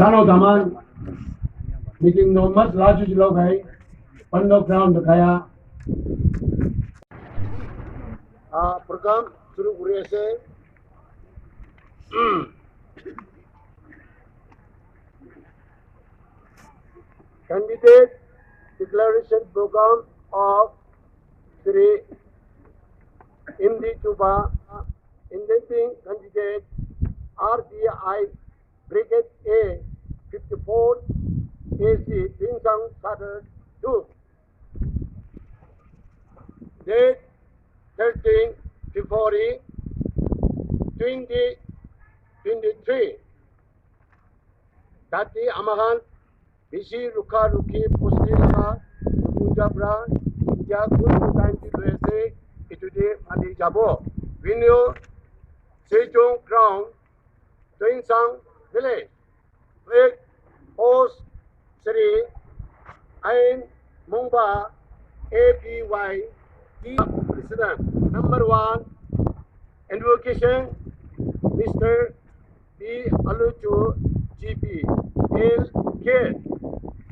Sano Daman, meeting no much larger Logai, Pando Crown the Kaya. Program through Gurese. Candidate Declaration Program of SHRI.YEMTICHOBA, Indenting Candidate RPI Brigade A 54 AC Chang Sadar 2. Date 13 February 2023. Dati Amahan Bisi Ruka Ruki Postila Mujabra India Good Time to USA Itude Mali Jabo Vinyo Sejong Crown Sang Village with host SHRI Mumba APY President. Number 1 Invocation Mr. B. Aluchu GP LK.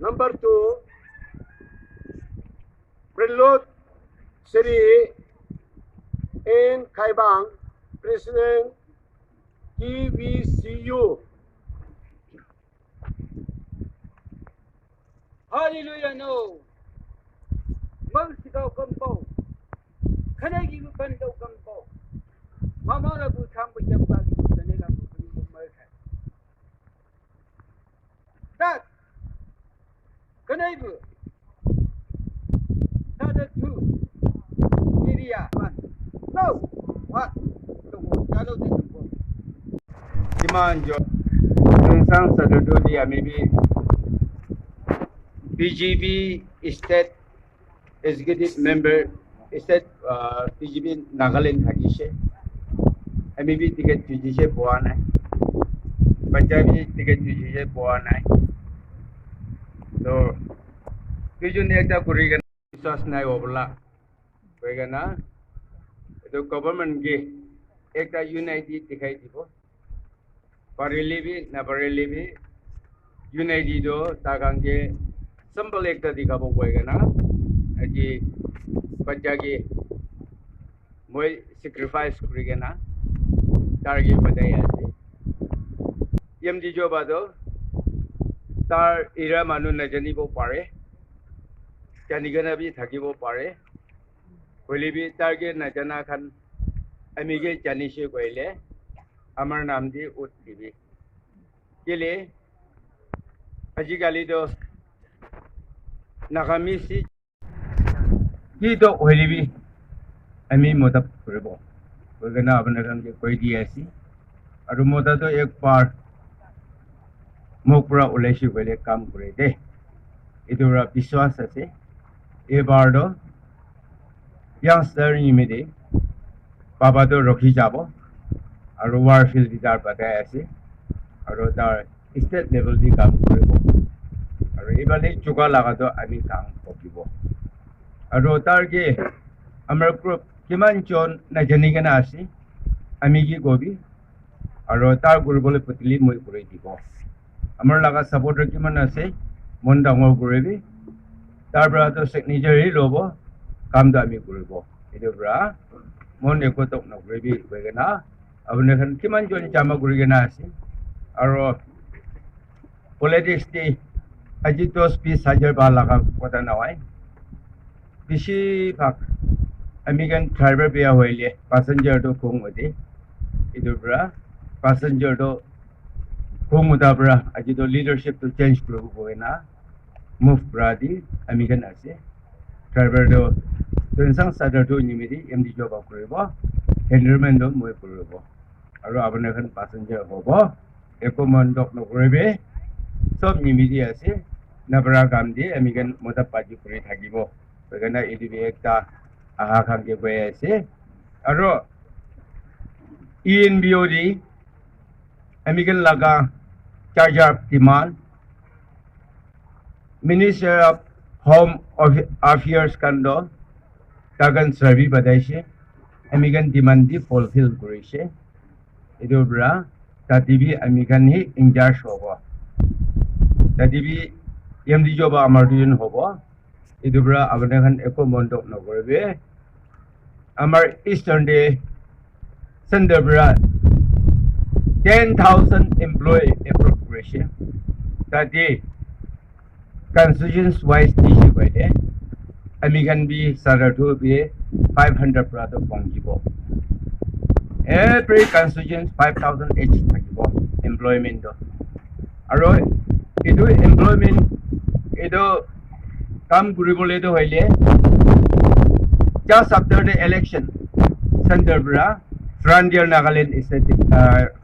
Number 2 Prelude SHRI N. Kaibang President TVCU. Hallelujah, no. Multiple combo. Can I give you bundle combo? Mamma will come with your body to the nigger of America. That can I do? Sadar 2. Area 1. No. What? Demand your Sang Sadar maybe BGB State Executive Member State BGB Nagaland Hagishe. I maybe ticket to Jishe Boana. Punjabi ticket to Jishe Boana. So, Vision Ekta Kurigan Sasnai Obla. Vegana. The government gave Ekta United Tikativo. Parilibi, Naparilibi, Unitido, Tagange, Simple Ekta Dikabo Wegana, Aji Pajagi, Moy sacrifice Kurigana, Targi Padayasi. Yemtichoba do, Tar Ira Manu Najanibo Pare, Janiganabi Takibo Pare, Wilibi Target Najanakan, Amige Janishe Gwele. Amar Namdi Utlibi. Kile Ajigalido Nagamisi Hito Wilibi. I mean Motap Purbo. We're gonna have an Quadiasi. Arumota to Ek Par Mopra Uleshi Vele Kam Grade. Idura Biswasase Ebardo Youngster Nimide Babado Rocky Jabo. Our warfield guitar Batayasi, our state level di kam koribo. Our ibalik chuka lagato ami kang kopibo. Our target Amar group Kimanchon na janigan asi, amigi gobi. Our tar gurubole putili moy kuritibo. Amar laga supporter kimanase, mondango kuribi. Tar brato signature lobo, kam da ami kuribo. Ito bra, mon ekotok na kuribi wegana. Abnekan Kimanjon Jama Guriganasi, Aro politics di Ajitos Peace Hajar Balaka Watanawai. Bishi Pak Amigan driver Bia Wele, passenger to Kungwadi, Idubra, passenger to Kungudabra, Ajito leadership to change Gurugana, move Brady, Amigan Asi, driver to Sang Sadar to Nimidi, Yemtichoba Kuribo, Hendermando Moy Kuribo. Araban passenger hobo, Ecoman Doc no Grebe, Sob Nimidiasi, Nabra Gamdi, Amigan Motapaji Puri Hagibo, Vegana Idivieta, Ahakam Gebayasi, Aro Ian BOD, Amigan Laga, Charger Timan, Minister of Home Affairs Kando, Tagan Servi Badashi, Amigan Dimandi fulfill Grishe. Idubra, Tatibi Amikani in Jashoba. tadi YEMTICHOBA amartuin hobo idubra abanakan eko mondok nogorbe amar eastern day Sandabra 10,000 employee appropriation tadi constituents wise issue by the Amigan be Sadar to be 500 brother Pongibo. Every constituent 5,000 each employment. Aro itu employment itu kam guribole itu hoile just after the election Sandarbra Frontier Nagaland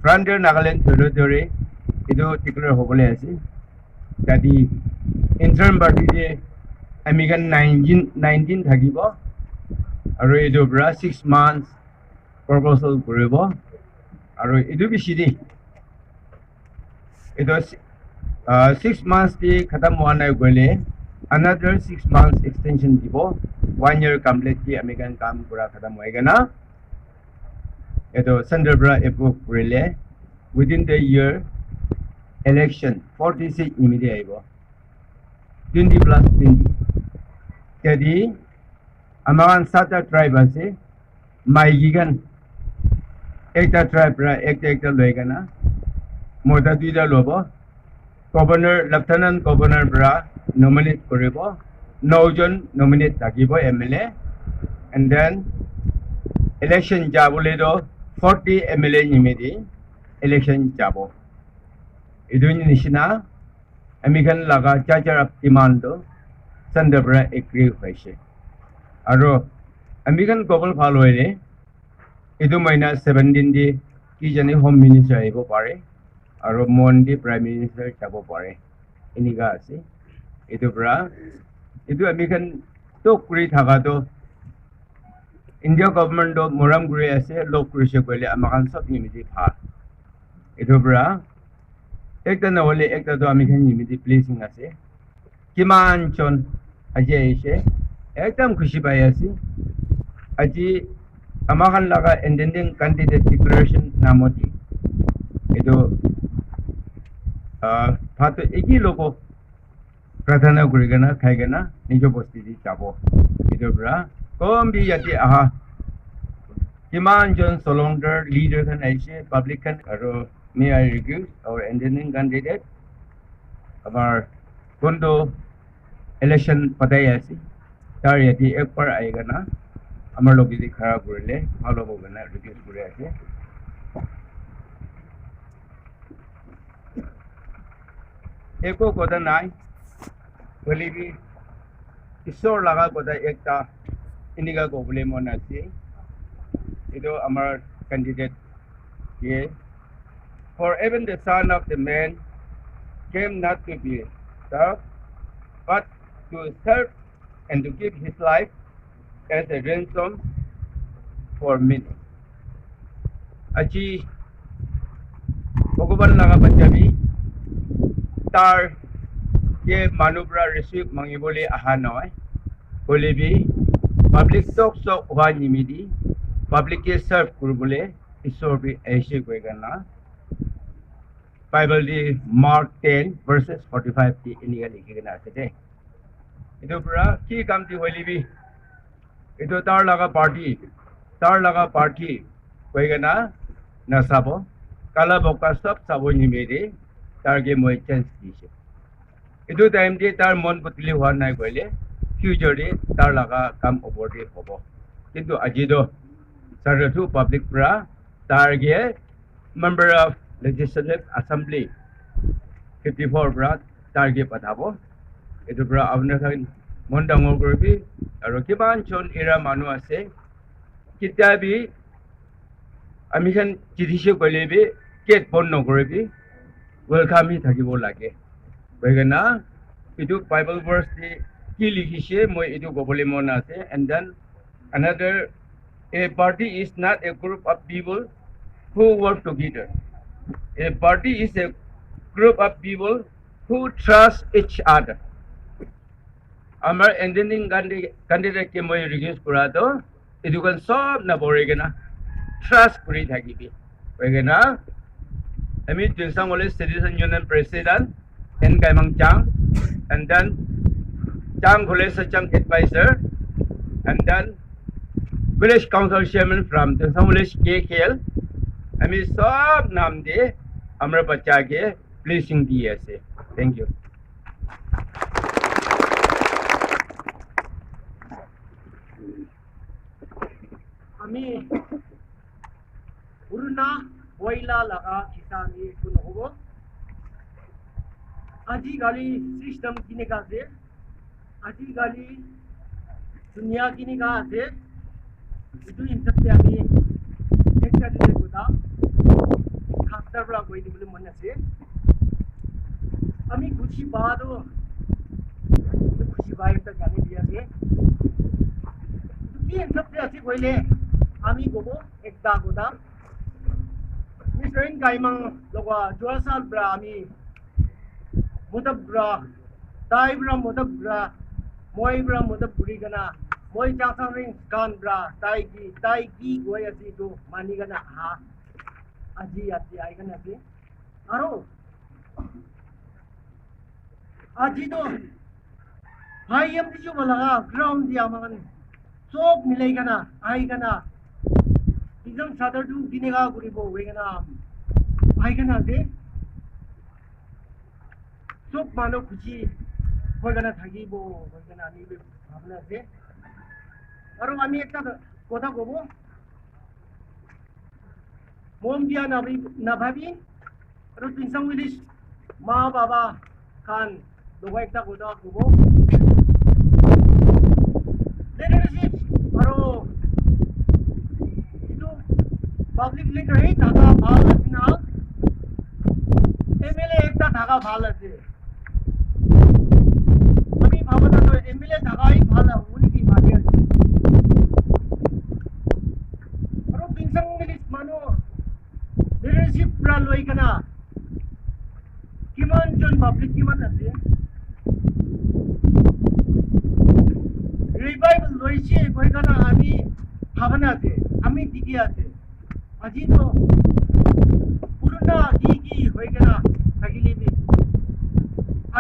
Frontier Nagaland territory itu declare hobole ase jadi interim party je Amigan 19 thakibo aro itu bra 6 months proposal koribo aro itu bisidi itu 6 months di khatam howa nai gole another 6 months extension dibo 1 year complete ki Amigan kam pura khatam hoega na itu Sandarbra approve korile within the year election 46 immediate aibo 20 plus 20 jadi amakan Sadar tribe ase maigigan ekta tribe ra ekta loigana moda duida lobo governor lieutenant governor bra nominate koribo 9 jon nominate takibo MLA and then election jabole do 40 MLA nimedi election jabo iduni nishina Amigan laga charger of demand do Sandarbra agree hoise aro Amigan global followere idu maina 17 di ki jani home minister aibo pare aro mondi prime minister jabo pare iniga ase idu bra idu Amigan to kuri thaga do India government do moram guri ase lok kuri se koile amakan sob nimidi pha idu bra ekta na hole ekta do Amigan nimidi placing ase kiman chon aje ise ekdam khushi pai ase aji amakan laga intending candidate declaration namoti edo phato egi logo pradhana gurigana khaigana nijo bosti di chabo edo bra kombi yati aha kiman jon solongder leader kan aise public kan aro may I request our intending candidate our kondo election patai ase tar yati ek par aega na amar logi di khara korile bhalo hobe na request kore ase eko koda nai bolibi isor laga koda ekta iniga gobole mon ase ido amar candidate ye for even the son of the man came not to be served but to serve and to give his life as a ransom for many. Aji Bhagavan laga Punjabi tar ye manubra receive mangibole ahanoy bolibi public talk so wa nimidi public ke serve kurbole isor bi aise koigana Bible di Mark 10 verses 45 di iniga likigana ase itu pura ki kamti holibi itu tar laga party koigana na sabo kala boka sab sabo nimede tar ge moi chance dise itu time di tar mon putli hwa nai koile future di tar laga kam over di hobo kintu ajido saratu public pra tar ge member of legislative assembly 54 bra tar ge patabo itu bra abna kan mondangol gorbi aro kiban chon era manu ase kitabi amikan chidishe kolebi ket ponno gorbi welcome hi thakibo lage begana itu bible verse di ki likhishe moi itu gobole mon ase and then another a party is not a group of people who work together a party is a group of people who trust each other amar ending candidate ke moi request kura to edukan sob na boregena trust kuri thakibi begena ami tinsang ole citizen union president N. Chang, and then Chang College Chang Advisor, and then Village Council Chairman from the Village KKL. I mean, सब नाम दे हमारे बच्चा के blessing दिए से. Thank you. Ami urna boila laga kisani kun hobo. Aji gali system kine ka se, aji gali dunia kine ka se. Itu insafte ami ekta de kuda khastar bla koi ni bole mane se. Ami kuchi baado kuchi bae ta gani dia se. Itu insafte asi koile ami gobo ekta kuda. Mr. Gaimang loga jual bra ami mutab bra tai bra mutab bra moi bra mutab buri gana moi chang ring kan bra tai ki goi asi to mani gana ha aji ai gana si aro aji to hai yam ti jo bala ground dia magan sok milai gana ai gana Isang Sadar tu ginega kuribo wegana ai gana se sok mano kuchi hoi gana thagibo hoi gana ni be bhabna se aro ami ekta kotha kobo mom dia na bhabi aro tinsang wilis ma baba kan logo ekta kotha kobo leadership aro public leader ही धागा भाल रचना MLA एक ता धागा भाल रचे अभी भावना तो MLA धागा ही भाल होने की बात है और बिंसंग मिलिस मानो leadership प्रालोई कना किमान जन public किमान रचे revival लोई चे कोई कना आमी भावना चे आमी दिखिया चे aji to purna ki hoi gana thagili bi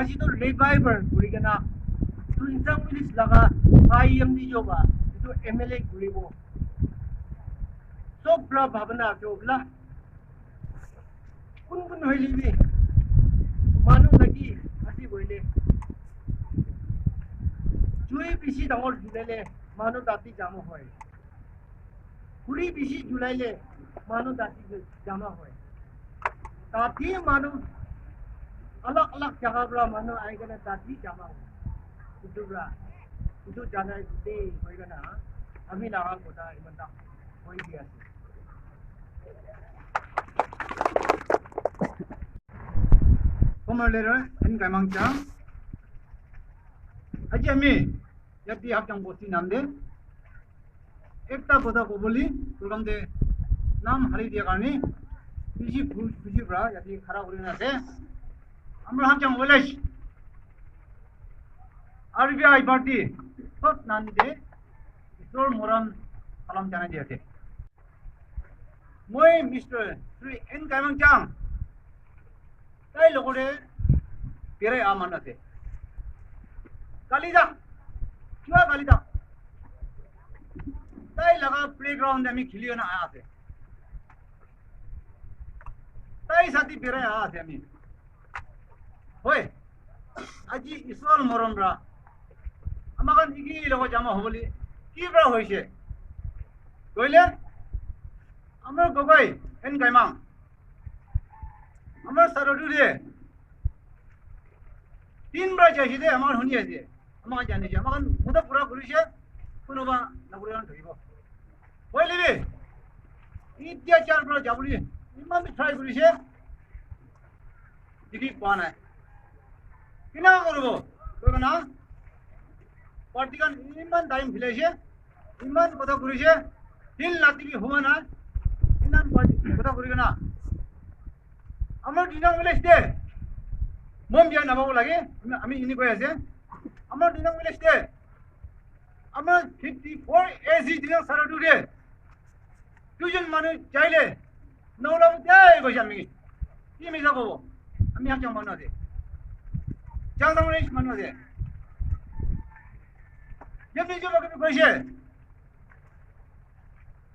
aji to revival guri gana tu insang milis laga IMD joba itu MLA guri bo so pra bhavana jobla kun hoili bi manu lagi asi boile jui bisi dangor dilele manu dati jamo hoy puri bisi julaile मानो दाती जमा होए ताती मानो अलग अलग जगह पर मानो आएगा ना दाती जमा हो itu जाना दे होएगा ना हमें लगा कोटा इमंता कोई दिया former leader N. Chang aji ami yati hakang bosi namde ekta koda ko boli program de नाम हरी दिया करनी खुशी बड़ा यदि खरा उड़ी ना से हम लोग चंग विलेज RPI पार्टी सब नानी दे इसोर मोरम कलम जाने दिया थे मोई मिस्टर श्री N. Chang कई लोगों ने पेरे आमाना थे कालीदा क्यों कालीदा कई लगा प्लेग्राउंड में खिलियो ना आया थे ताई साथी पेरे आ थे मी होय आजी इसोल मोरम रा अमागन इगी लोग जमा होबली की बरा होइसे কইলে আমরা গগৈ N. Chang আমার সারডু রে তিনবার যাইছে দে আমার শুনি আছে আমাকে জানিছে আমাকে মুদা পুরা করিছে কোনোবা নগরিয়ান ধরিব কইলে রে ইতিয়া চারবার যাবলি ইমান ট্রাই করিছে দেখি কোয়া নাই কিনা করব কইব না পার্টিকান ইমান টাইম ফিলাইছে ইমান কথা করিছে দিন রাতি কি হওয়া না ইমান কথা করিবে না আমার দিনা মিলাইছে মম দিয়া নামাব লাগে আমি ইনি কই আছে আমার দিনা মিলাইছে আমার 54 এজি দিনা সারাডু রে দুজন মানুষ চাইলে নৌলাম দেয় কইছে আমি কি মিছা কব আমি হাজার মানুষ আছে Chang Dong মানুহ আছে YEMTICHOBA কে কইছে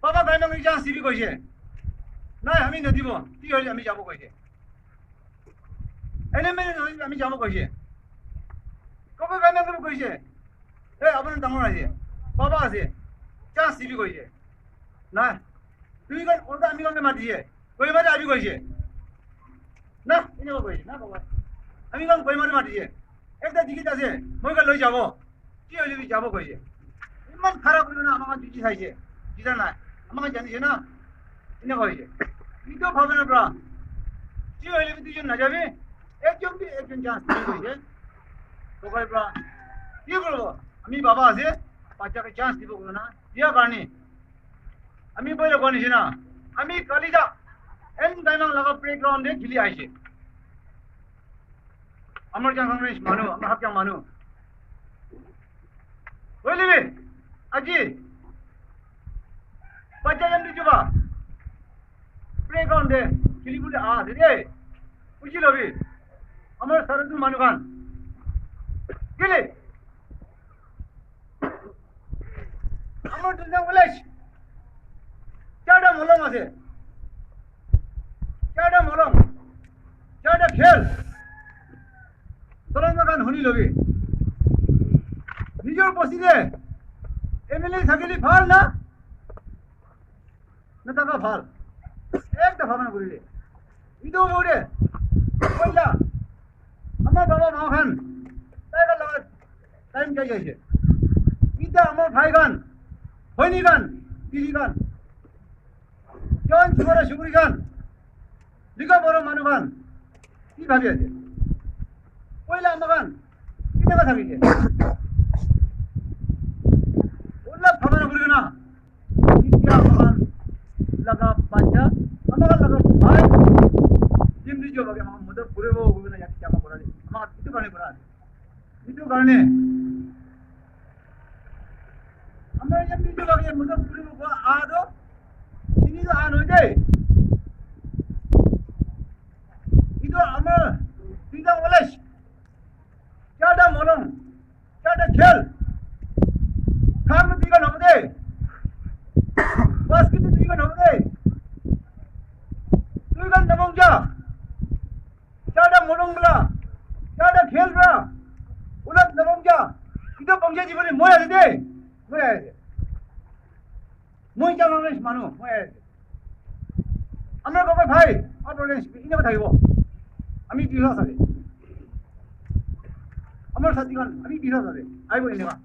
বাবা গাইমা কে যা সিবি কইছে নাই আমি নদিব কি হইছে আমি যাব কইছে এনে মেনে আমি যাব কইছে কবে গাইমা কে কইছে এ আপনার ডাঙর আছে বাবা আছে যা সিবি কইছে না তুই গান ওটা আমি গানকে মাতিছে কই মারে আবি কইছে না এনে কইছে না বাবা আমি গান কই মারে মাতিছে একটা দিকিত আছে মই গান লই যাব কি হইছে তুই যাব কইছে ইমান খারাপ হইলো না আমাকে দিছি খাইছে দিদা না আমাকে জানিছে না এনে কইছে তুই তো ভাবে না ব্রা কি হইলে তুই না যাবি একজন যা সিবি কইছে তো কই ব্রা কি করব আমি বাবা আছে বাচ্চাকে চান্স দিব বলো না দিয়া কারণে আমি বলে গনিছি না আমি কালিজা এন ডাইনাং লাগা প্লেগ্রাউন্ডে খেলি আইছে আমার জান কংগ্রেস মানু আমার হাত জান মানু বলিবি আজি বাচ্চা YEMTICHOBA প্লেগ্রাউন্ডে খেলি বলে আ রে বুঝি লবি আমার সারদু মানু গান গেলে আমার দুনিয়া বলেছ চারটা মলম আছে চারটা মলম চারটা খেল তরঙ্গ গান শুনি লবি নিজের বসিলে এমএলএ থাকিলে ভাল না না থাকা ভাল একটা ভাবনা করিলে ইদো বৌরে কইলা আমার বাবা মা খান তাই লাগা টাইম চাই যাইছে ইটা আমার ভাই গান হয়নি গান দিদি গান জন সুবরা সুগুরি গান লিখা বড় মানু গান কি ভাবি আছে কইলা আমার গান কি টাকা থাকিছে ওলা ভাবনা করি না ইতিয়া গান লাগা বাচ্চা আমার লাগা ভাই YEMTICHOBA কে আমার মদত করে হবে না যাকে জামা করা আমার কিছু গানে করা কিছু গানে আমরা YEMTICHOBA কে মদত করে আদো তিনি তো আন হয়ে যায় ইতো আমার তিনটা বলেছ চারটা মলম চারটা খেল খাম দিগা নবদে বাস কিন্তু দিগা নবদে তুই গান নবং যা চারটা মলম বলা চারটা খেল বলা উলত নবং যা ইতো বংশে জীবনে মই আছে দে মই আছে মই জানালেছ মানুহ মই আছে আমার বাবা ভাই আপনার ইনে থাকিব আমি বিহাস আছে আমার সাথীগণ আমি বিহাস আছে আইব এনেকা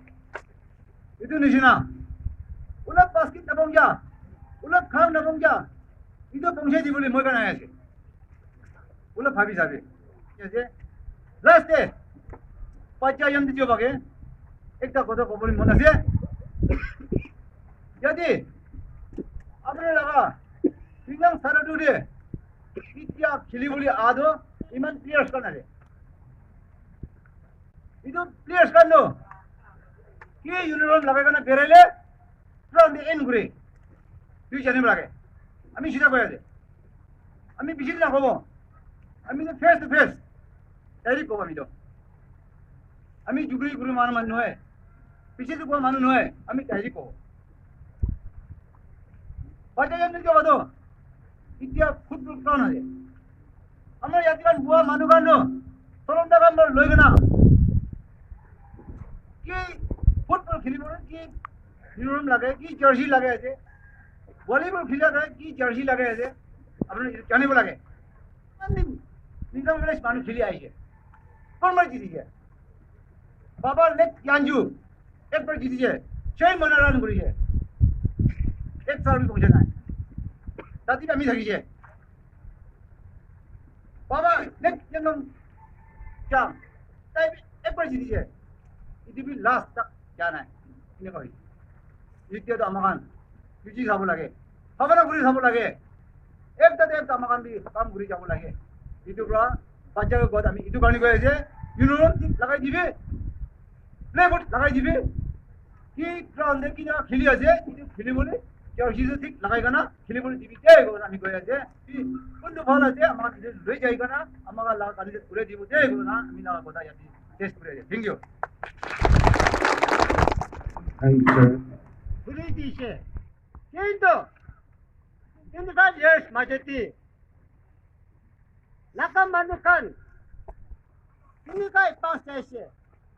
itu নিছিনা উলত বাস্কিট নবং যা উলত খাম নবং যা ইতো বংশে জীবনে মই বানাই আছে উলত ভাবি যাবে ঠিক আছে লাস্টে বাচ্চা YEMTICHOBA কে একটা কথা কবল মন আছে যদি আপনার লাগা তিনজন সারাডুরে ইতিয়া খেলি বলি আদো ইমান প্লেয়ার্স কান আছে ইতো প্লেয়ার্স কান নো কি ইউনিফর্ম লাগাই কানা বেরাইলে ফ্রম দি এন্ড ঘুরে তুই জানিব লাগে আমি সিধা কই আছে আমি বেশি না কব আমি তো ফেস টু ফেস ডাইরেক্ট কব আমি জুগরি গুরু মান নহয় পিছে তো কোন মানুহ নহয় আমি ডাইরেক্ট কব বাচ্চা YEMTICHOBA তো ইতিয়া ফুটবল গ্রাউন্ড আছে আমার ইয়াতিগান বুয়া মানুহ গান তরন্তা গান লৈ গনা কি ফুটবল খেলিব কি ইউনিফর্ম লাগে কি জার্সি লাগে আছে ভলিবল খেলা যায় কি জার্সি লাগে আছে আপনি জানিব লাগে নিজাম গণেশ মানুষ খেলি আইছে কোন মার জিতিছে বাবা লেক জানজু একবার জিতিছে সেই মনে রান করেছে এক সার্ভি পৌঁছে নাই দাদি আমি থাকিছে বাবা লেক জানজু চাং তাই একবার জিতিছে পৃথিবীর লাস্ট তক যা নাই এনে কই দ্বিতীয়ত আমাকান বিজি খাব লাগে ভাবনা ঘুরি খাব লাগে একটাতে একটা আমাকান দি কাম ঘুরি যাব লাগে ইটো পৰা বাচ্চাকে গদ আমি ইটো কারণে কই আছে ইউনিফর্ম লাগাই দিবে প্লেবোর্ড লাগাই দিবে কি গ্রাউন্ডে কি না খেলি আছে ইটো খেলি বলে জার্সি ঠিক লাগাই গানা খেলি বলে দিবি দে গো আমি কই আছে কোনটো ভাল আছে আমাক লৈ যাই গানা আমাক লাগা কালি ঘুরে দিব দে গো না আমি না কথা ইয়াতি টেস্ট করে দে thank you Thank you, sir. Beli di se. Kendo. Kendo kan yes majeti. Lakam manukan. Kini kai pas se.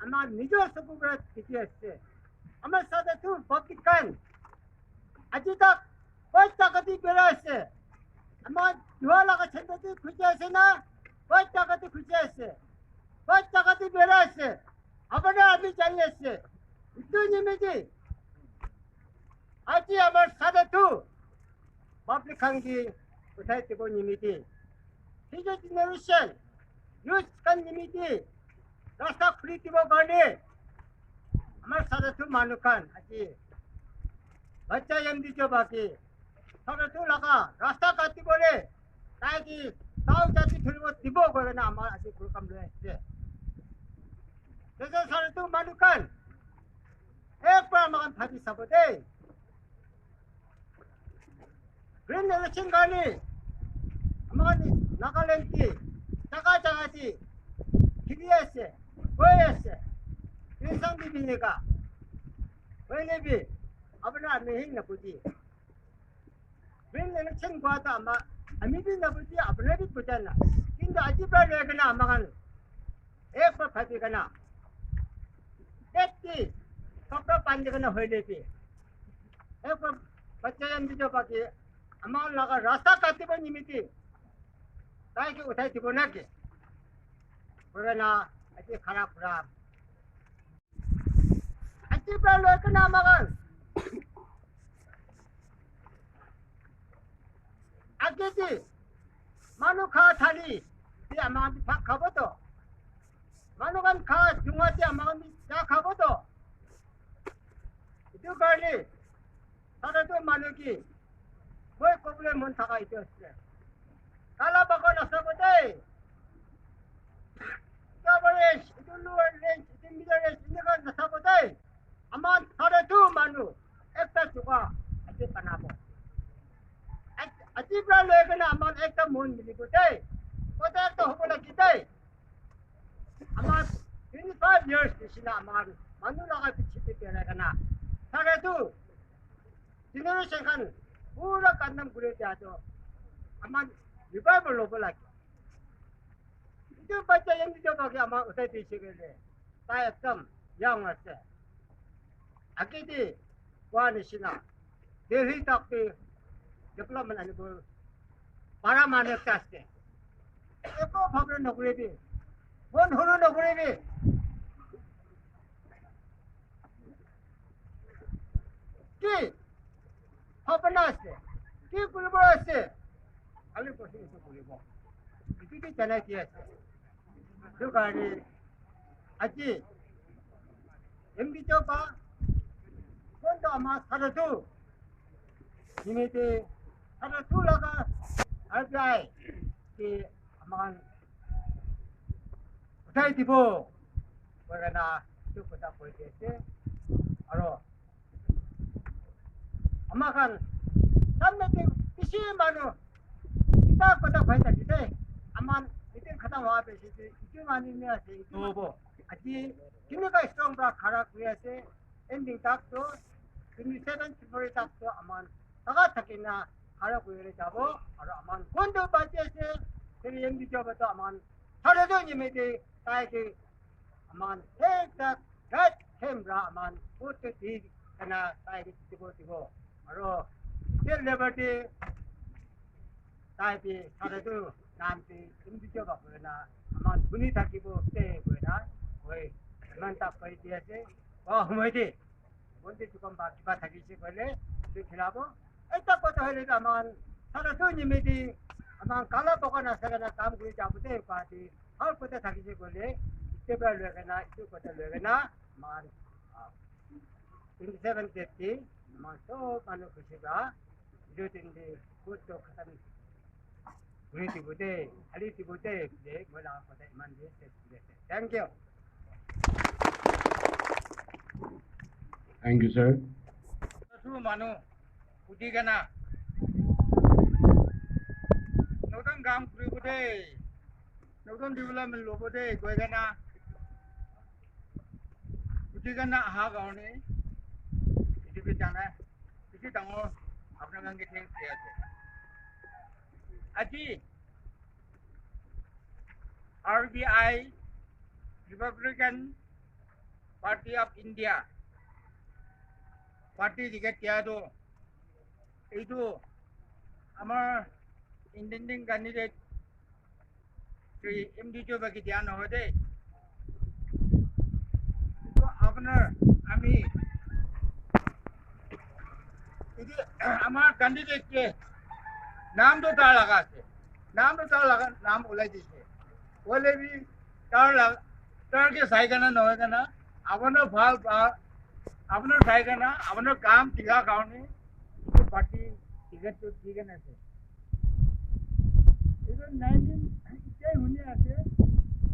Ama nijo subrat kiti se. Ama sada tu bakikan. Aji tak pas takati bera se. Ama dua laga chende tu khuje se na. Pas takati khuje se. Pas takati bera se. Abana abhi chahiye se. Itu nimeji. Aji amar sada tu public hangi uthai tibo nimiti future generation youth kan nimiti rasta khuli tibo garne amar sada tu manukan aji bacha yamdi jo baki sada tu laga rasta kati bole tai ki tau jati thuribo tibo gorena amar aji kurkam le ase jese sada tu manukan ek bar makan phaji sabode Green election kali, amani Nagaland ki, jaga-jaga di, kiri ase, boy ase, insang di bini ka, boy lebi, abna नहीं न बुझी, Green election को आता अम्मा, अमी भी न बुझी, abna भी बुझना, किंतु अजीब लगना अम्मागन, एक पर फंसी करना, एक की, कपड़ा पांच करना होए लेबी, एक पर बच्चे यंत्र जो बाकी अमाल लगा रास्ता काटी बन निमिती ताकि के उठाई थी बोना के बोलना अच्छे खराब खराब अच्छी बार लोग ना मगर आगे जी मानो खा थाली ये अमाल भी फाक खाबो तो मानो कन खा जुंगा से अमाल भी क्या खाबो तो itu kali ada tu malu ki boy problem mon thaka itu asle kala bakon asabode coverage itu luar range itu middle range ini kan asabode aman ada tu manu ekta juga aje panabo aje bralo ekna aman ekta mon mili kote kote to hobola kitai aman 25 years disina aman manu laga pichite pera kana ada tu generation kan पूरा कदम गुरे जातो अमान revival लोग लगे इधर बच्चे young जो बाकी अमान उसे पीछे के लिए ताई एकदम यंग है आगे दी वहाँ निशिना दिल्ली तक भी डेवलपमेंट आने को बड़ा माने चाहते एको भावना नौकरी भी वन होलो नौकरी भी कि भावना से कि गुलबरा से अलग कुछ नहीं गुलबरा इसी की चना किया है जो गाड़ी अच्छी एमडी चौपा कौन तो हमारा सरसू जिन्हें सरसू लगा RPI कि हमारा उठाई थी वो वरना जो पता कोई कैसे और अमाkan sampai di isi mana kita pada baca kita aman itu kata wah besi itu mana ni asyik itu bo aji kini ka strong pra khara kuya se ending tak to 27 February tak to aman taga thakina khara kuya re jabo aru aman kondo bache se teri endi jabo to aman thare do ni me de tai ke aman tak rat hemra aman putte di kana tai di tibo Aro, sel liberty, tapi ada tu nanti ini juga bolehna, aman bunyi tak ibu te bolehna, boleh mantap kali dia se, oh mesti, bunyi cukup bagi bagi lagi se boleh, tu kenapa? Itu kota hari tu aman, ada tu ni mesti, aman kalau bukan asal kam kuri jauh te pasti, hal kota lagi se boleh, itu boleh kena, itu kota boleh kena, aman 2750. Masuk anu kerja, itu tinggi, foto katan, beri tibude, hari tibude, dek, boleh apa dah iman dia, thank you. Thank you, sir. Terus manu, putih kena, nonton gam kuri bude, nonton development lo bude, kau kena, উঠিকেনে অহা কাৰণে পৃথিৱীত জানে বেছি ডাঙৰ আপোনালোকে thanks দি আছে আজি RPI Republican Party of India party ticket দিয়াটো এইটো আমাৰ ইণ্ডিপেণ্ডেণ্ট কেণ্ডিডেট SHRI.YEMTICHOBA দিয়া নহয় দেই এইটো আপোনাৰ আমি আমার कैंडिडेट के नाम तो तार लगा से नाम ओलाई दिसे बोले भी तार के साइकना नहोय kana आपनो ভাল आपनो साइकना आपनो काम दिगा কাৰণে पार्टी टिकट तो दिगे ना से इधर 19 के हुने আছে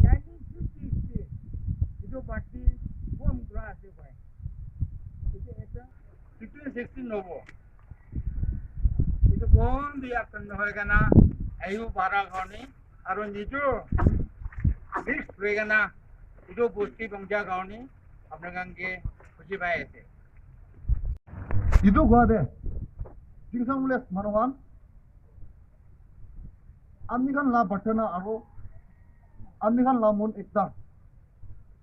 1950 इधर पार्टी फॉर्म करा আছে भाई इधर এটা 15-16 नोबो itu pun dia akan menghormati ayu para kauni, arun itu mix regana itu bukti bangsa kauni, apa yang ke kuci baik itu. Itu gua deh, tinggal mulai manawan, andi kan lah batena aku, andi kan lah mun ekta,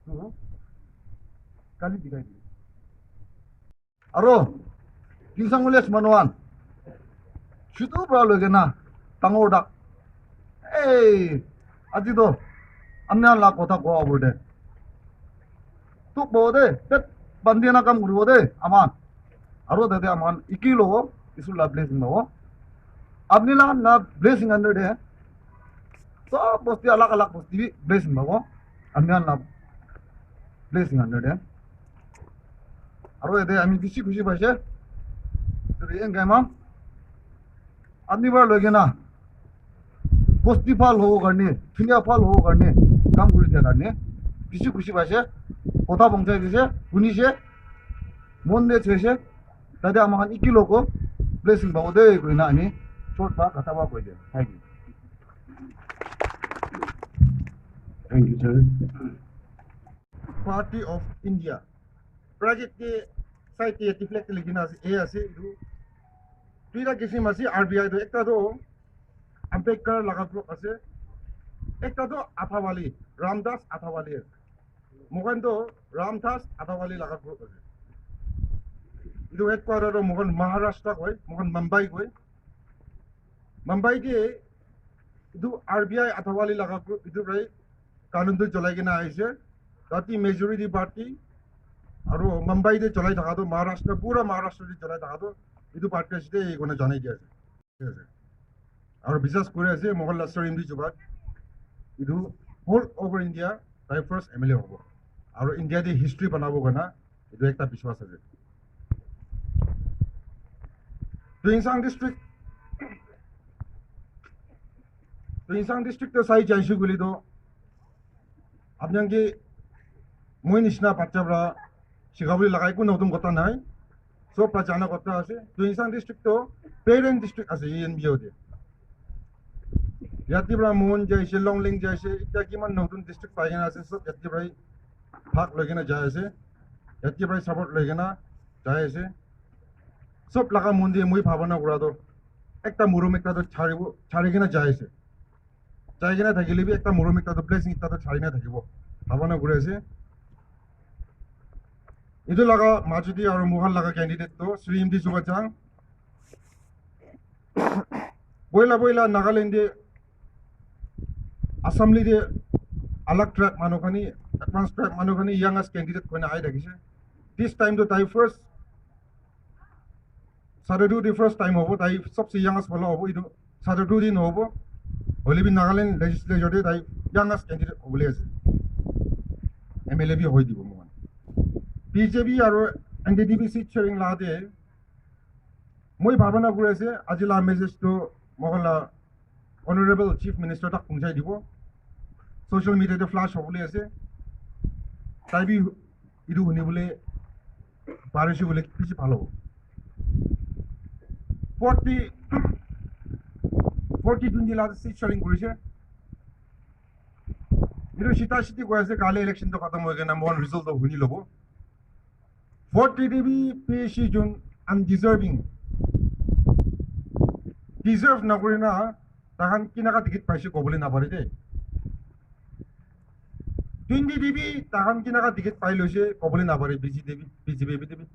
tuh, kali tiga ini. Aro, tinggal mulai manawan. Situ berlalu kena tangor dak. Aji tu, amnya lah kota gua aburde. Tu bode, bet bandian akam guru bode, aman. Aro dede aman, ikilo isu lah blessing bawa. Abni lah blessing anda deh. So posti alak posti blessing bawa. Amnya lah blessing anda deh. Aro dede ami bisi kusi bahasa. Jadi enggak mam. आदमी बार लोगे ना पोस्टी फाल हो करने फिनिया फाल हो करने काम कर दिया करने किसी खुशी बासे कोथा पंचायत से पुनी से मन दे छे दादा आमान इकी लोको ब्लेसिंग बाव दे कोई ना ani short ba kata ba कोई दे Thank you, sir. Party of India project ke site ye reflect ligina e ase idu Tuira kisi masih RPI tu ekta tu Ambedkar laga group ase, ekta tu Athawali, Ramdas Athawali ase. Mukhan tu Ramdas Athawali laga group ase. Itu headquarter tu mukhan Maharashtra koi, mukhan Mumbai koi. Mumbai ke itu RPI Athawali laga group itu rai kanun tu jalai kena aise. Tati majority party, aru Mumbai de jalai thaka tu Maharashtra pura Maharashtra de jalai thaka tu. itu party আছে এগোনে জানাই দিয়া আছে ঠিক আছে আর বিশ্বাস করে আছে Mohalla SHRI.YEMTICHOBA ইদু whole over India তাই ফার্স্ট এমএলএ হবো আর ইন্ডিয়া দি হিস্ট্রি বানাবো না ইদু একটা বিশ্বাস আছে টুইনসাং ডিস্ট্রিক্ট সাই চাইছু গুলি তো আপনাকে মই নিচিনা বাচ্চারা শিখাবলি লাগাই কোনো নতুন কথা নাই So prajana kota ase, Tuinsang district to parent district ase ENBO de. Yatibra Moon jaise, Longling jaise, ita kiman notun district pagina ase, so yatibra hak lagena jaise, yatibra support lagena jaise. So laga mundi mui bhavana kura to, ekta murum ekta to chharigena jaise. Jaigena thakile bi ekta murum ekta to blessing ekta to chharina thakibo. Bhavana kura ase. Itu laga majudi aru muhal laga candidate to SHRI.YEMTICHOBA Chang. Boila Nagaland de assembly de alag track manukani advanced track manukani youngest candidate kone ai dagise. This time to tai first Sadar the first time hobo tai sabse youngest bala hobo idu Sadar din hobo. Holi bi Nagaland legislature de tai youngest candidate hobole ase. MLA bi hoi dibo mo. BJP আৰু NDDP seat sharing লাদে মই ভাবনা কৰি আছে আজিলা message তো মহলা honourable chief minister তাক পৌঁছাই দিব social মিডিয়াতে flush হবলে আছে তাই বি ইদু শুনিবলে পাৰিছে বলে কিছু ভালো 40 লাদে seat sharing কৰিছে ইদু সিতা সিটি কৈ আছে কালে ইলেকশন তো খতম হৈ গেনা মন ৰিজাল্ট তো শুনি লব 4 TDB PSC Jun undeserving. Deserve na kuri na tahan kinaka tikit paisi kobuli na pare de. 20 DB tahan kinaka tikit pailo se kobuli na pare BGB.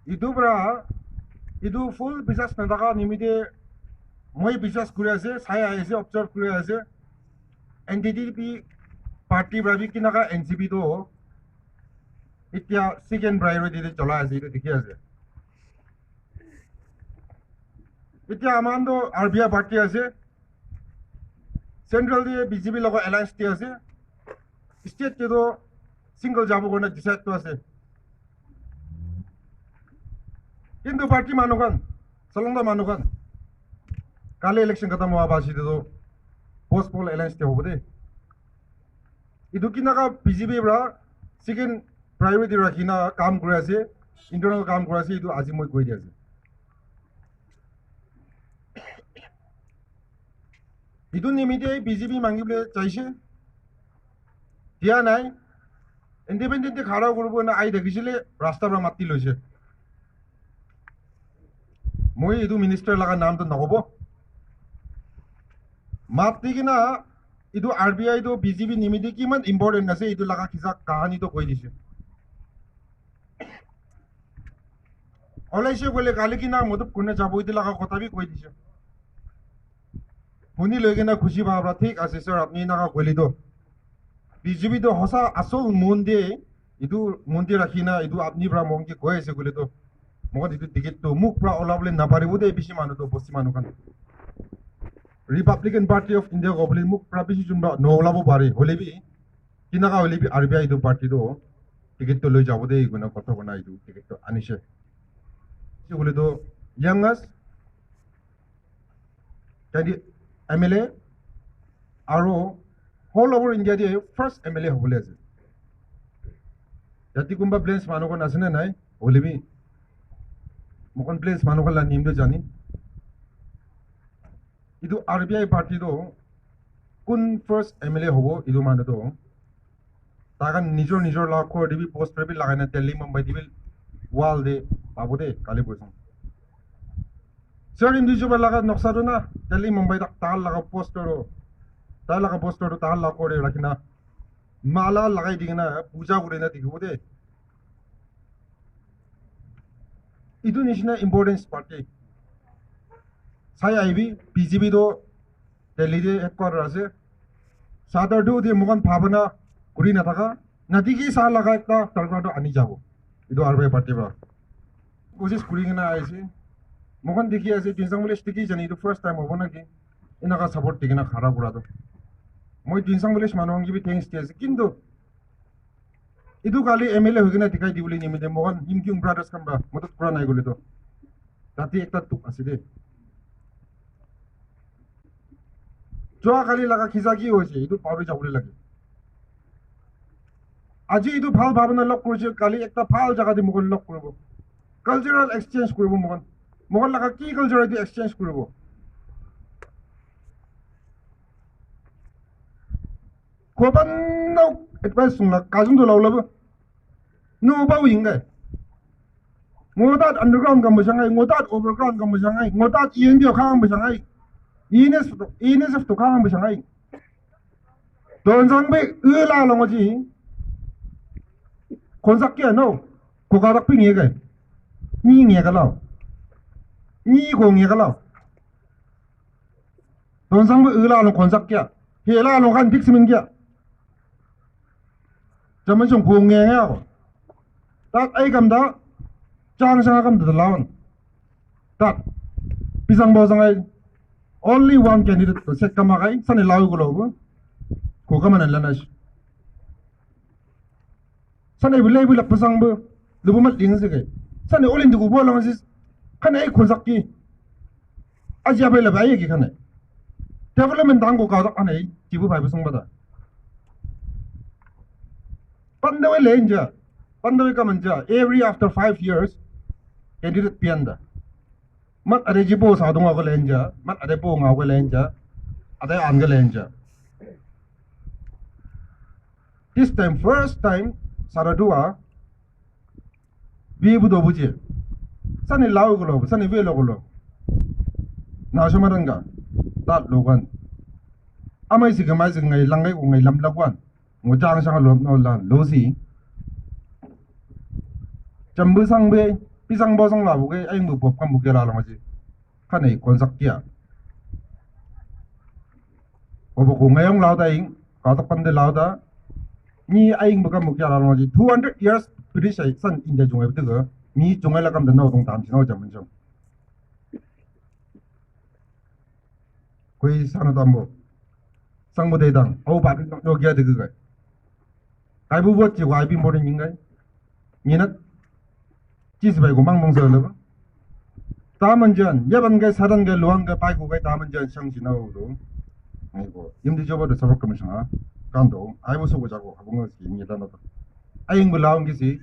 Itu bra itu full business na daga nimide moi business kuri ase saya ase observe kuri ase NDDP party bra bi kinaka NCP to itya second priority de chola ase itu dikhi ase. Itya amando RPI party ase central de BJP logo alliance te ase state te do single jabo gona decide to ase kintu party manukan salonda manukan kale election khatam hua basi de do postpone alliance te hobode idu kinaka BJP bra second priority rakhina kaam kore ase internal kaam kore ase idu aji moi koi di ase 이돈 님이데 BJP 망기블레 자이시 디아 나이 인디펜던트 가라고 그러고 나 아이 되기실래 라스타브라 맞디 로시 모이 이두 미니스터 라가 나음도 나고보 맞디기나 이두 RBI도 BJP 님이데 기만 임포र्टेंट 나세 이두 라가 기사 कहानी도 कोई दिसे 어레시 고레 갈리기나 모두 군에 잡고 이두 라가 거타비 कोई दिसे उनी लोगे ना खुशी भावरा ठीक आसे सर अपनी ना का गोली दो बीजेपी तो हसा असो मुंडे इदु मुंडे रखिना इदु अपनी ब्रा मोंगे कोए से गोली दो मोगा इदु टिकट तो मुख ब्रा ओलाबले ना पारे बुदे बिसी मानु तो बसी मानु kan Republican Party of India गोबले मुख ब्रा बिसी जुम्बा नो ओलाबो पारे होले भी किना का होले भी आरबीआई दो पार्टी दो टिकट तो ले जाबो दे गुना कतो बना इदु टिकट तो आनिसे से गोली दो Young's jadi MLA aro whole over India de first MLA hobole ase jati kumba plains manokon asene nai holebi mokon plains manokon la nim do jani idu RBI party do kun first MLA hobo idu manu do tagan nijor la ko dibi poster bi lagaina Delhi Mumbai dibi wall de babode kali boison sir इन दिसो लगा नक्शा दो ना दिल्ली मुंबई तक ताल लगा poster ताल लगा कोड़े रखना माला लगाई दिखना पूजा करे ना दिखो दे इतु निशना इम्पोर्टेंस पार्टी साय आईबी बीजेपी दो दिल्ली दे हेडक्वार्टर आसे सादर दो दे मुगन भावना कुरी ना था नदी की साल लगा एक तरका तो आनी जाओ इधर आरबीआई पार्टी बा कोशिश कुरी ना ऐसे मोहन देखिए ऐसे दिनसंग विलेज टिकी जनी तो फर्स्ट टाइम होबो ना कि इनाका सपोर्ट टिकना खरा गुरा दो मोय दिनसंग विलेज मानोंगी भी थैंक्स टियासे किंतु इदु काली एमएलए होगिना टिकाई दिबुली निमिदे मोहन हिमकिंग ब्रदर्स कमबा मदद कुरा नाय गोले तो ताती एकता तुक आसिदे जोआ काली लगा खिजाकी होइसे इदु पावरी जाबुले लागे আজি इदु फाल भावना लक करছে काली एकता फाल जगह दे मोगन लक करबो कल्चरल एक्सचेंज करबो मोगन लगा की कल्चर दे एक्सचेंज करबो कोबन नो एडवाइस सुंला काजुं दो लावलाबो नो बाव इंगाय ngodat underground kam basangai ngodat overground kam basangai ngodat ENB khang basangai ines of to khang basangai don sang be ula longoji konsak ke no ko ga rak ping ye ga ni nge ga law ni go nge ga law don sang be ula long konsak ke he la long kan dik simin ke jaman song go nge ya tak ai kam da Chang kam to the lawn. That pisang bosang only one candidate to set kamakai, sunny lau globe, Kokaman and Lanash. Sunny will label up Pasangbo, the woman things again. Sunny all in the Kubolas is Kana Kosaki Ajabella Bayaki Kane. Development Dango got on a Tibu by Pasangada. Pandawa Langer, Pandawa Kamanja, every after 5 years. Candidate pianda mat ade jibo sa dong ga lenja mat ade po nga ga lenja ade an ga lenja this time first time 사라두와 위부도 보지 산이 라우글로 산이 왜 라우글로 나셔마른가 다 로건 아마이시 그 마이시 ngai 랑gai 고 ngai lamlakwan ngo jang sang lo no la losi jambu sangbe pisang bo sang la bu ge ai mu bop kam bu ge la ma ji khanai kon sak kia obo ko ngayong lao da ing ka ta pan de lao da ni ai bu kam bu ge la ma ji 200 years British san india jong e de ni jong ai la kam de no dong tam chi no jam jong koi sanu dam bo 상무대당 어바 여기야 되 그거 가이부 버지 와이비 모르는 인가 니는 지스바이고 망몽서는 다문전 예반게 사단게 루한게 바이고게 다문전 상진하고도 아이고 임디 저버도 서버 거면서 간도 아이고 서고 자고 하고 것이 입니다 나도 아잉 불라온 게시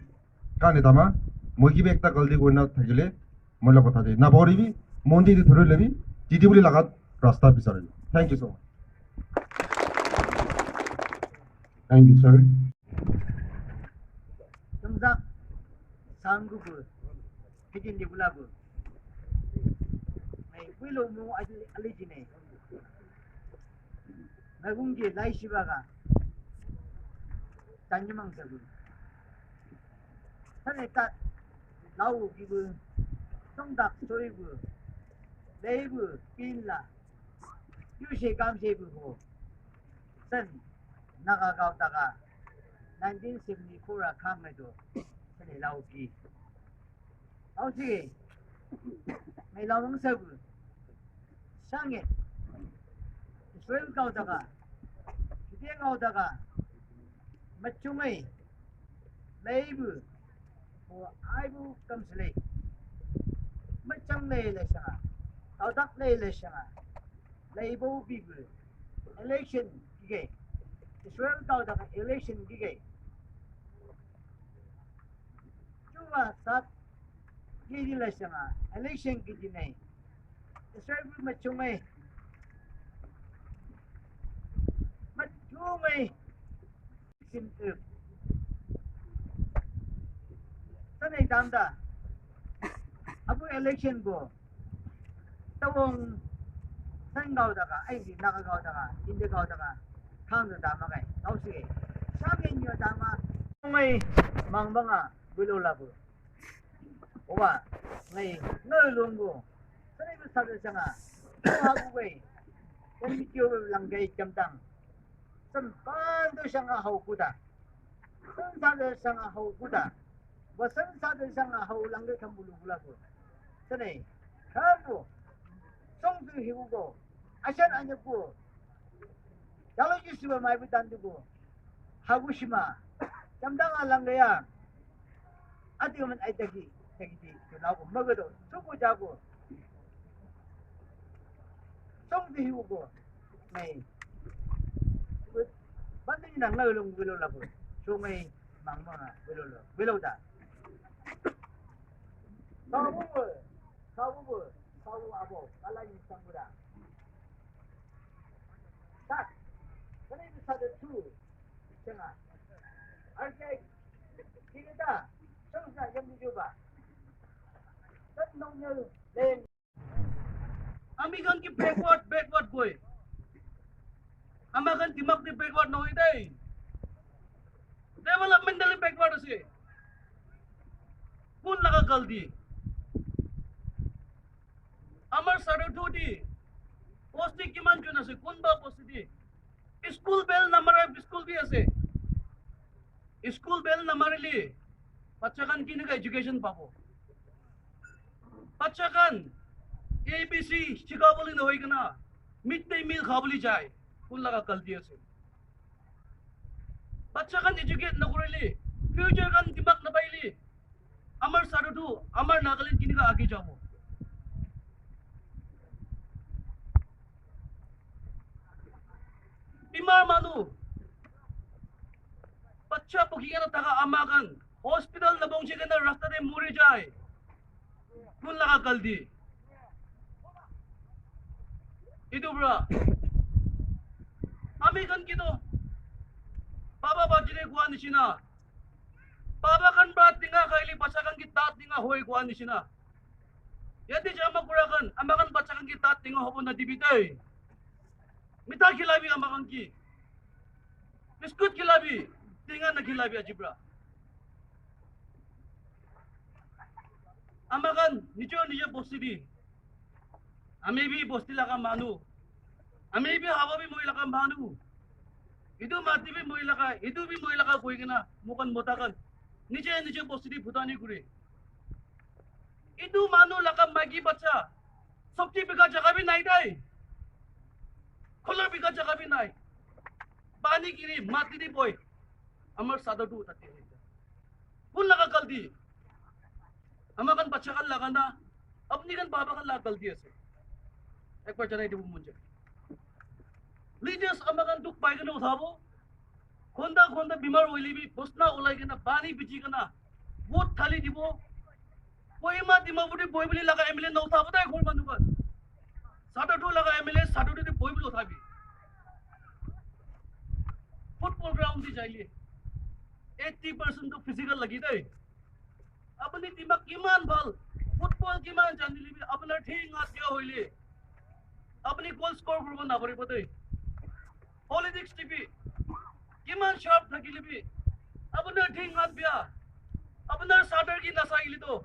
간에 담아 모기 백다 걸리고 나 타길래 몰라고 타지 나 버리비 몬디디 들을래비 지디불이 나가 라스타 비서를 땡큐 소 Thank you, sir. 정작 상국을 해진 리블라브 윌로무 알리지네 나군기 라이시바가 단유망사구 산에따 라우 기브 성닭 소리구 레이브 빈라 유시 감세구고 선 나가가다가 1974라 카메도 선에 라우기 아우지 내 라웅서구 샹에 스웨일 가다가 기대 가다가 맞춤의 레이브 뭐 아이부 감슬레 맞짱레 레샤가 아우닥레 레샤가 레이브 비브 엘렉션 기계 Israel 가다가 election 기계 주와 사 기딜레상아 election 기지네 Israel 맞춤에 심득 선에 담다 아부 election 고 따봉 산 가다가 아이디 나가 가다가 인데 가다가 카운트 담아가 나오시게 샤겐이요 담아 정말 망방아 불올라고 오바 네 너롱고 선에부 사들상아 하고게 연미교를 랑게 점당 선 반도 상아 하고다 선사들상아 하고다 뭐 선사들상아 하고 랑게 탐불로라고 선에 하고 송도 해보고 아시안 아니고 야로지스가 많이 단두고 하고 싶마 잠당하란 거야 아디오면 아이다기 되기지 나오고 먹어도 쓰고 자고 송도 해보고 네 반드시 낭나을롱 위로라고 종의 망망아 위로다 사부부 사부 갈라니 상부다 딱 선생님 사대 투 정아 RPI 기계다 정사 염두줘봐 선농열 내 Amigan ki backward boy Amagan timak di backward no iday developmentally backward ase kun nakakaldi Amar Sarututi Posti kiman juna se kunba posti di School bell number school bi ase School bell number li Pachakan kini ka education pabo Pachakan ABC chikaboli na hoy kana midday meal khaboli jai kun laga kalti ase Pachakan educate na kureli future kan timak na baili Amar Sarutu Amar Nagalin kini ka age jabo Imar manu Pacha pukingan na taka amakan hospital na bong siya na rasta de muri jay kun nakakaldi ito bra amikan kito Baba bajire kuan nisina. Baba kan berat tinggal kali bacakan kita tinggal hoi kuan nisina. Yadi jama kurakan amakan bacakan kita tinggal hopon na dibitay. Mita kilabi amakan ki. Biskut kilabi tinggal na kilabi ajibra. Amakan nijo bosti di. Ami bi bosti laka manu. Ami bi hawa bi moi laka manu. Itu mati bi moi laka, itu bi moi laka koi kena mukan motakan. Nije bosti di butani kuri. Itu manu laka magi baca. Sabji bika jaga bi nai dai. Khola bika jaga bi nai. Pani kiri mati di boy. Amar Sadar tu tati. Pun laka kaldi. Amakan baca kan laka na. Apni kan baba kan laka kaldi ase. एक बार चला इधर मुझे leaders अमगन दुख पाएगा ना उठावो खोंदा बीमार होइली भी बसना उलाइगे ना पानी बिची का ना वो थाली दिवो कोई माँ दिमाग बोई बोली लगा एमएलए ना उठावो तो एक और बंदूक साढ़े टू लगा एमएलए साढ़े टू बोई बोली उठा भी फुटबॉल ग्राउंड दी चाहिए 80% तो फिजिकल लगी थे अपनी दिमाग किमान बल फुटबॉल किमान जानी ली भी अपना ठीक आत क्या होइले अपनी गोल स्कोर करबो ना पड़े पते पॉलिटिक्स टीवी किमान शार्प थकिले भी अपना ठीक हाथ बिया अपना साटर की नशा इली तो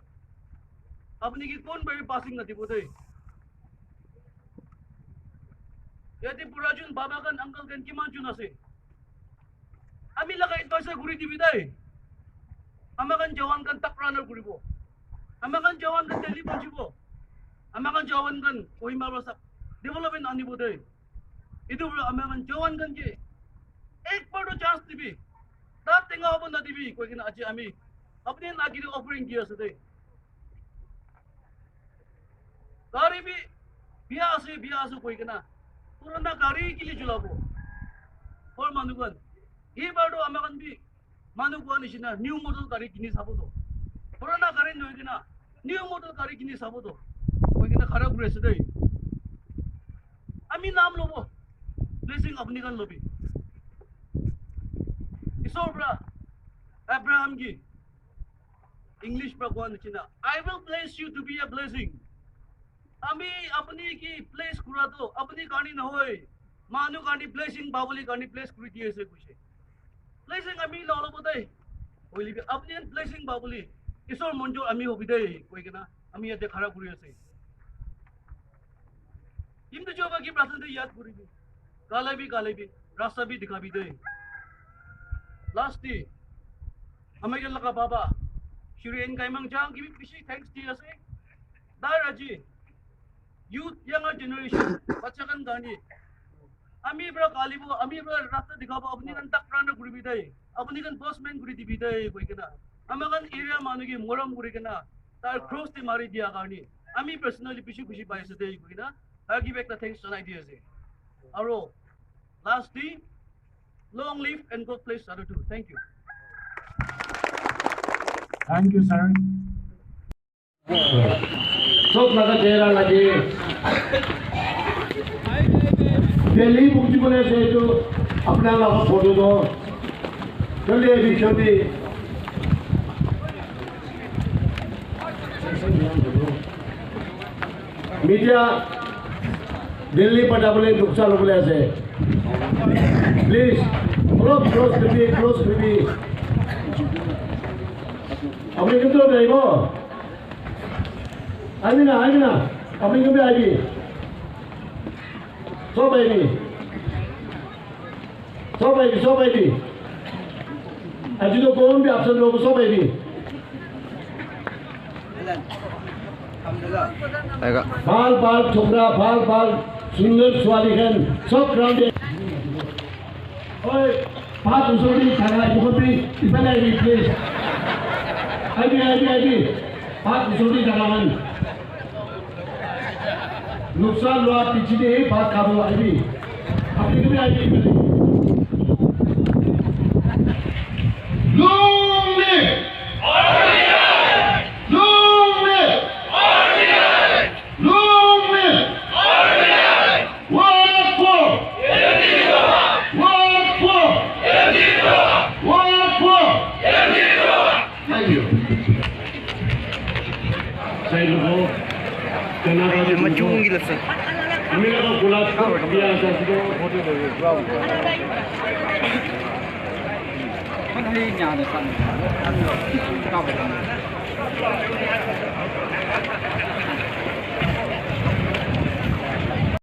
अपनी की कौन बड़ी पासिंग नती पते यदि पुराजुन बाबा कन अंकल कन किमान चुना से अमी लगा इत पैसा गुरी दी बिदाई अमगन जवान कन तक रानर गुरीबो अमगन जवान कन दिल्ली पहुंचीबो अमगन जवान कन कोई मारो सब डेवलपमेंट आनी बोले इधर अमेरिकन जवान गन के एक बार तो चांस दिबी दात तेंगा हो बंदा दिबी कोई के ना अच्छे अमी अपने नागिरी ऑफरिंग किया सदे गाड़ी भी बिया से कोई के ना पुराना गाड़ी के लिए जुलाबो और मानुगन ये बार तो अमेरिकन भी मानुगन इसी ना न्यू मॉडल गाड़ी किनी साबो तो पुराना गाड़ी नहीं के ना न्यू मॉडल गाड़ी किनी साबो तो कोई के ना खराब हुए सदे अमी नाम लोबो ब्लेसिंग अपनी कन लोबी इसोर ब्रा अब्राहम की इंग्लिश पर कौन चिना I will bless you to be a blessing अमी अपनी की प्लेस कुरा तो अपनी गाड़ी न होए मानु गाड़ी ब्लेसिंग बाबुली गाड़ी प्लेस कुरी दिए से कुछ ब्लेसिंग अमी ना लोबो दे कोई भी अपनी ब्लेसिंग बाबुली इसोर मंजो अमी होबी दे कोई के ना अमी ये खरा कुरी से YEMTICHOBA की प्रार्थना दे याद पूरी भी काले भी रास्ता भी दिखा भी दे लास्ट डे हमें क्या लगा बाबा SHRI.YEMTICHOBA Chang की भी किसी थैंक्स दिया से दार अजी यूथ यंगर जनरेशन बच्चा कन गानी अमी बड़ा कालीबो अमी बड़ा रास्ता दिखाबो अपनी कन तक प्राण गुरी भी दे अपनी कन बसमैन गुरी दी भी दे कोई के ना हमें कन एरिया मानो की मोरम गुरी के ना तार क्रॉस ते मारी दिया गानी अमी पर्सनली खुशी पाए से दे कोई ना I'll give back the thanks tonight, dear Zay. Aro, last day, long live and God bless Sadar too. Thank you. Thank you, sir. Sok naga jera lagi. Delhi mukti bole se jo apna la photo do. Jale abhi choti. Media Delhi पर डबले नुकसान हो गया से please close baby अभी कितना नहीं वो आइए ना अभी क्यों भी आएगी सो बैठी आज तो कौन भी आपसे लोग सो बैठी बाल छोकरा बाल सुंदर स्वालिहन सब ग्राउंड ओए बात उसोड़ी खाना इकोपी इतना ही प्लीज आइए बात उसोड़ी जानान नुकसान हुआ पीछे दे बात काबू आइए अपनी भी आइए YEMTICHOBA! sa ilo ko. Macung gila sir. Kami na ko kulat ko. Biasa sila. Mana ini ada kan?